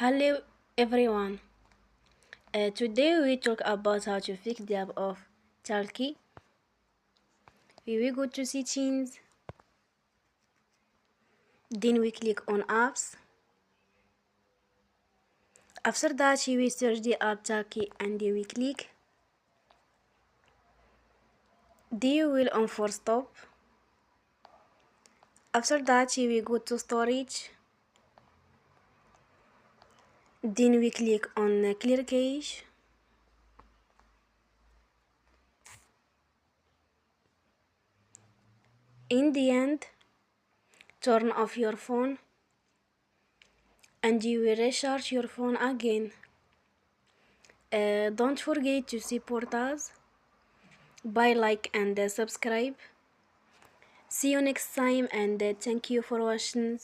Hello everyone. Today we talk about how to fix the app of Talkie. We will go to settings, then we click on apps. After that we will search the app Talkie and we click. Then we will on for stop. After that we will go to storage. Then we click on clear cache. In the end, turn off your phone and you will recharge your phone again. Don't forget to support us by like and subscribe. See you next time and thank you for watching.